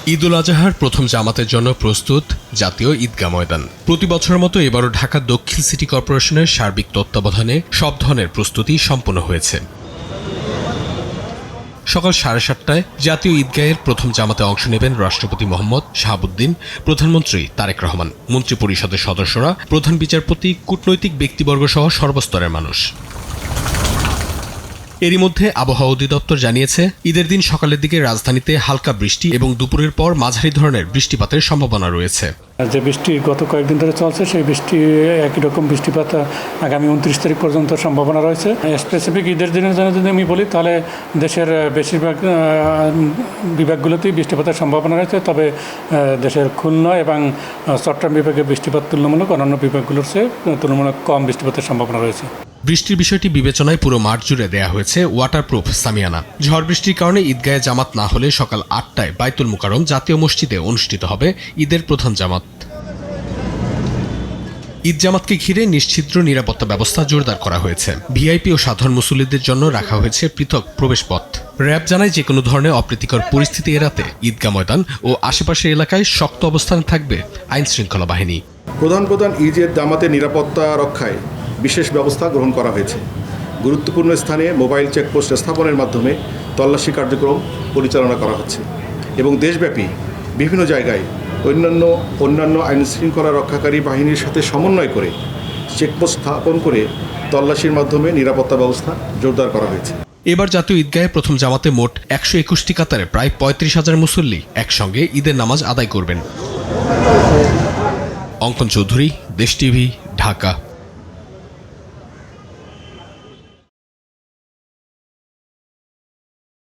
ঈদ উল আজহার প্রথম জামাতের জন্য প্রস্তুত জাতীয় ঈদগাহ ময়দান। প্রতি বছরের মতো এবারও ঢাকা দক্ষিণ সিটি কর্পোরেশনের সার্বিক তত্ত্বাবধানে সব ধরনের প্রস্তুতি সম্পন্ন হয়েছে। সকাল 7:30টায় জাতীয় ঈদগাহের প্রথম জামাতে অংশ নেবেন রাষ্ট্রপতি মোহাম্মদ শাহাবুদ্দিন, প্রধানমন্ত্রী তারেক রহমান, মন্ত্রিপরিষদের সদস্যরা, প্রধান বিচারপতি, কূটনৈতিক ব্যক্তিবর্গ সহ সর্বস্তরের মানুষ। এরই মধ্যে আবহাওয়া অধিদপ্তর জানিয়েছে, ঈদের দিন সকালের দিকে রাজধানীতে হালকা বৃষ্টি এবং দুপুরের পর মাঝারি ধরনের বৃষ্টিপাতের সম্ভাবনা রয়েছে। যে বৃষ্টি গত কয়েকদিন ধরে চলছে, সেই বৃষ্টি একই রকম বৃষ্টিপাত আগামী 29 তারিখ পর্যন্ত সম্ভাবনা রয়েছে। স্পেসিফিক ঈদের দিনের জন্য যদি আমি বলি, তাহলে দেশের বেশিরভাগ বিভাগগুলোতেই বৃষ্টিপাতের সম্ভাবনা রয়েছে। তবে দেশের খুলনা এবং চট্টগ্রাম বিভাগে বৃষ্টিপাত তুলনামূলক অন্যান্য বিভাগগুলোর চেয়ে তুলনামূলক কম বৃষ্টিপাতের সম্ভাবনা রয়েছে। বৃষ্টির বিষয়টি বিবেচনায় পুরো মাঠ জুড়ে দেয়া হয়েছে ওয়াটারপ্রুফ সামিয়ানা। ঝড় বৃষ্টির কারণে ঈদগাহে জামাত না হলে সকাল 8টায় বাইতুল মুকাররম জাতীয় মসজিদে অনুষ্ঠিত হবে ঈদের প্রধান জামাত। ঈদ জামাতকে ঘিরে নিশ্ছিদ্র নিরাপত্তা ব্যবস্থা জোরদার করা হয়েছে। ভিআইপি ও সাধারণ মুসল্লিদের জন্য রাখা হয়েছে পৃথক প্রবেশপথ। র্যাব জানায়, যে কোনো ধরনের অপ্রীতিকর পরিস্থিতি এড়াতে ঈদগাহ ময়দান ও আশেপাশের এলাকায় শক্ত অবস্থানে থাকবে আইন শৃঙ্খলা বাহিনী। প্রধান ঈদের জামাতের নিরাপত্তা রক্ষায় বিশেষ ব্যবস্থা গ্রহণ করা হয়েছে। গুরুত্বপূর্ণ স্থানে মোবাইল চেকপোস্ট স্থাপনের মাধ্যমে তল্লাশি কার্যক্রম পরিচালনা করা হচ্ছে এবং দেশব্যাপী বিভিন্ন জায়গায় অন্যান্য আইন শৃঙ্খলা রক্ষাকারী বাহিনীর সাথে সমন্বয় করে চেকপোস্ট স্থাপন করে তল্লাশির মাধ্যমে নিরাপত্তা ব্যবস্থা জোরদার করা হয়েছে। এবার জাতীয় ঈদগাহে প্রথম জামাতে মোট 121টি কাতারে প্রায় 35,000 মুসল্লি একসঙ্গে ঈদের নামাজ আদায় করবেন। অঙ্কন চৌধুরী, দেশ টিভি, ঢাকা।